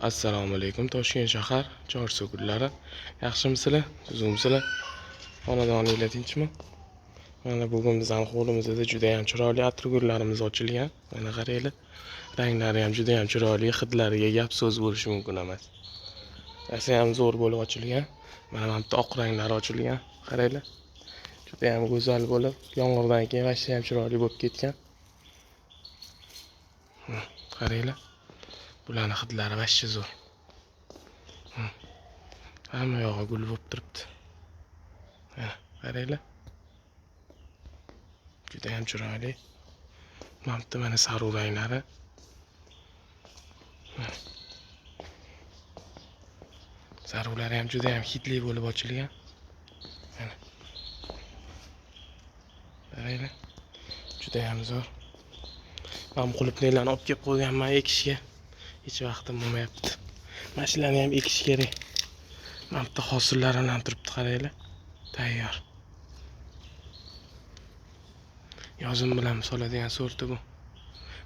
Assalomu alaykum. Toshkent shahar Chorsu kunlari. Yaxshimisizlar? Tuzumsizlar? Xonadoninglar tinchmi? Mana bugun bizning hovlimizda juda ham chiroyli atirgullarimiz ochilgan. Mana qaranglar. Ranglari ham juda ham chiroyli, hidlariga gap so'z bo'lishi mumkin emas. Asa ham zo'r bo'lib ochilgan. Mana bu yerda oq ranglari ochilgan. Qaranglar. Juda ham go'zal bo'lib, yomg'irdan keyin vashcha ham chiroyli bo'lib ketgan. Qaranglar. Bularning hidlari vashcha zo'r. Hamma yog'i gul bo'lib turibdi. Qaranglar. Juda ham chiroyli. Mana sarg'ish ranglari. Sarg'ulari ham juda ham hidli bo'lib ochilgan. Mana. Qaranglar. Juda ham zo'r. Men qulupnaylarni olib kelib qo'yganman ekishga. Hech vaqtim bo'lmayapti. Mana shularni ham ekish kerak. Mana bu hosillari ham turibdi, qaranglar. Tayyor. Yozim bilan soladigan sorti bu.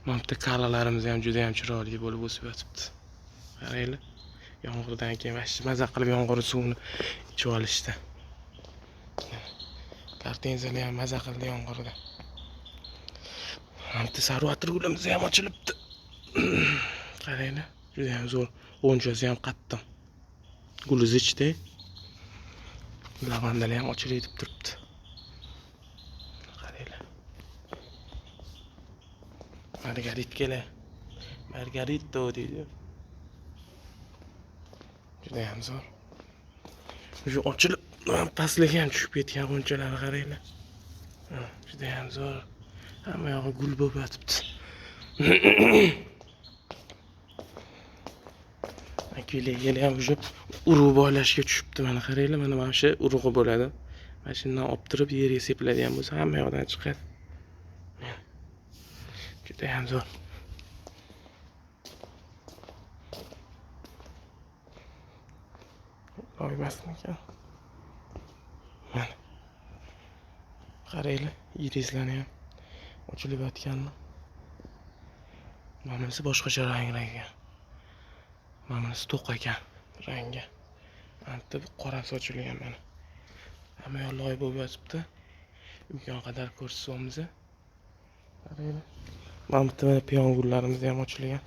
Mana bu kalalarimiz ham juda ham chiroyli bo'lib o'sib yotibdi. Qaranglar. Yomg'irdan keyin vashcha maza qilib yomg'ir suvini ichib olishdi. Kartenzali ham maza qildi yomg'irda. Mana bu sarg'ish atirgulimiz ham ochilibdi. Qaranglar, juda ham zo'r. O'nchasi ham qattiq. Guli zichda. Lavandalar ham ochilib yetib turibdi. Qaranglar. Margaritkalar. Margarito deydi. Juda ham zo'r. Shu ochilib, pastligiga ham tushib ketgan g'unchalari qaranglar. Juda ham zo'r. Hamma yog'i gul bo'lib yotibdi. Akulalar ham o'sha urug' boylashga tushibdi. Mana qaranglar, mana shu urug'i bo'ladi. Mana shundan olib turib yerga sepiladigan bo'lsa, hamma yoqdan chiqadi. Juda ham zo'r. Oymasmikan? Mana. Qaranglar, irislarni ham ochilib yotganmi? Mana bunisi boshqacha ranglangan. Mana bunisi to'q ekan rangi. Mana bu qorasi ochilgan mana. Hamma yoq loy bo'lib yotibdi. Imkon qadar ko'rsatamiz. Qaranglar. Mana bu piyongullarimiz ham ochilgan.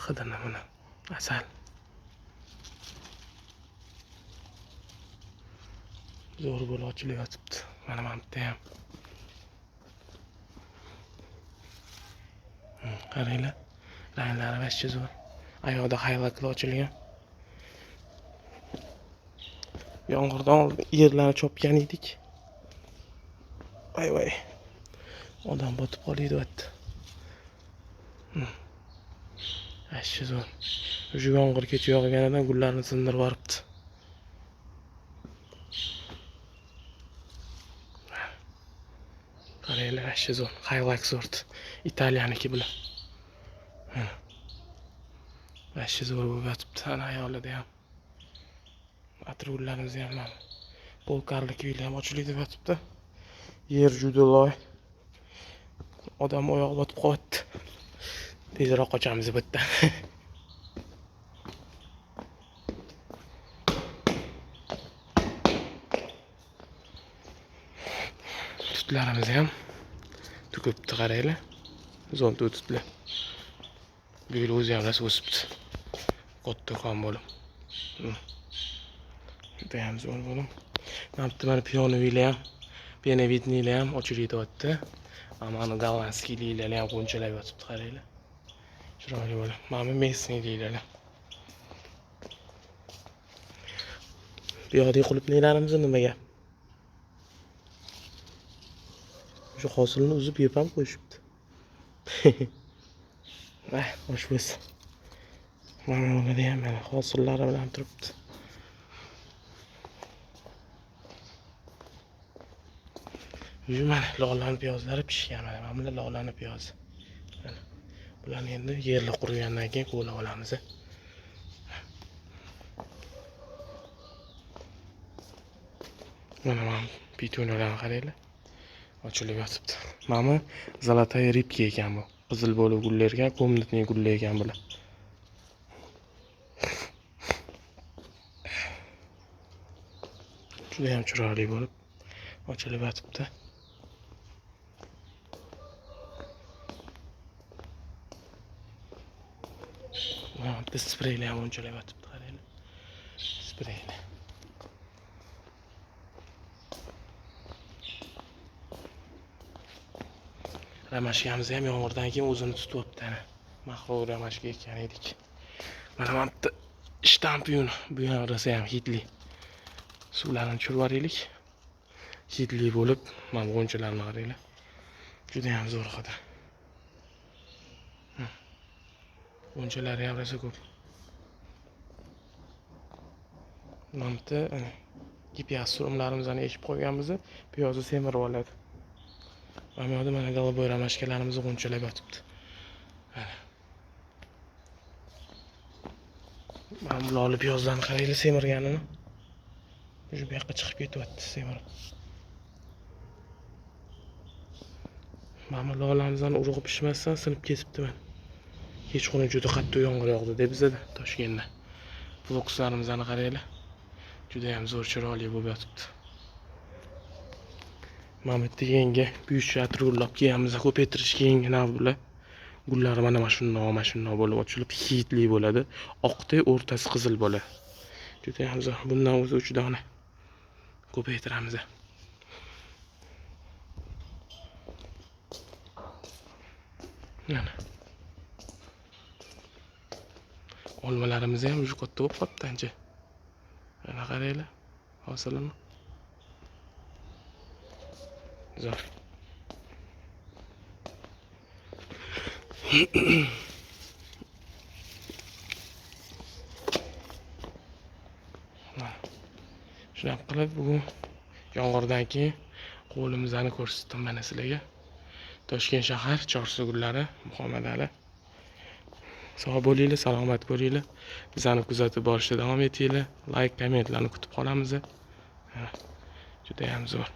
Hidini mana. Asal. Zo'r bo'lib ochilib yotibdi. Mana bu ham. Qaranglar. Ranglari vashcha zo'r. Ayoqda haylakli ochilgan. Yomg'irdan oldin yerlarni chopgan edik. Voy. Odam botib qoladi deyapti. Vashcha zo'r. Shu yomg'ir kecha yog'ganidan gullarni sindirib yuboribdi. Qaranglar, vashcha zo'r. Haylak sort. Italiyaniki bilan. Vashcha zo'r bo'lib yotibdi. Ana ayolida ham. Atirgullarimiz ham mana. Polkarlik uylar ham ochilib deb yotibdi. Yer juda loy. Odam oyoq botib qolyapti. Tezroq qochamiz bu yerdan. Tutlarimiz ham tukibdi, qaranglar. Zonta tutlar. Bu yil o'zi ham rosa o'sibdi. Qottiqon bo'lib. Juda ham zo'r bo'lib. Mana piyonivilar ham, penevidnilar ham ochilib yotibdi. Mana gollandskiylar ham qo'nchalab yotibdi, qaranglar. Chiroyli bo'lib. Mana mesniylar. Bu yoqdagi qulupnaylarimiz nima gap? Shu hosilni uzib yeb ham qo'yishibdi. Xo'sh bo'lsin. Mana bunga ham mana hosillari bilan turibdi. Shu mana lolani piyozlari pishgan mana. Mana bular lolani piyozi. Bularni endi yerli qurigandan keyin qo'lab olamiz. Mana petuniyalarni qaranglar. ochilib yotibdi. Mana zolotaya ribka ekan bu. Qizil bo'lib gullayotgan, komnatniy gullar ekan bular. Juda ham chiroyli bo'lib ochilib yotibdi. Bitta spreylar ham o'nchalab yotibdi, qaranglar. Spreylar. Ramashkamiz ham yomg'irdan keyin o'zini tutyapti ana. Mahvur ramashka ekan edik. Mana bu yerda shtampyun, bu ham rosa ham hidli. Suvlarni tushirib yuboraylik. Hidli bo'lib, mana bu g'unchalarni qaranglar. Juda ham zo'r hidi. G'unchalari ham rosa ko'p. Mana bu gipias surumlarimizni ekib qo'yganmiz, piyozni semirib oladi. Mana bu yerda mana golboy ramashkalarimiz g'unchalab yotibdi. Mana bu loli piyozlarni qaranglar semirganini. Shu bu yoqqa chiqib ketyapti semirib. Mana bu lolamizdan urug'i pishmasdan sinib ketibdi mana. Kechqurun juda qattiq yomg'ir yog'di deb bizda Toshkentda. Flokslarimizni qaranglar. Juda ham zo'r chiroyli bo'lib yotibdi. Mana bu yerda yangi buyuk atirgullar kelganmiz, ko'paytirishga yangi nav bular. Gullari mana shundoq bo'lib ochilib, hidli bo'ladi. Oqda o'rtasi qizil bo'ladi. Juda ham zo'r. Bundan o'zi 3 dona ko'paytiramiz. Mana. Olmalarimiz ham juda katta bo'lib qopti ancha. Mana qaranglar. Hosilini. Zo'r. Shunaqa qilib bugun yomg'irdan keyin qo'limizni ko'rsatdim mana sizlarga. Toshkent shahar Chorsugullari Muhammad Ali. Sog' bo'linglar, salomat bo'linglar. Bizani kuzatib borishda davom etinglar. Like, kommentlarni kutib qolamiz. Juda ham zo'r.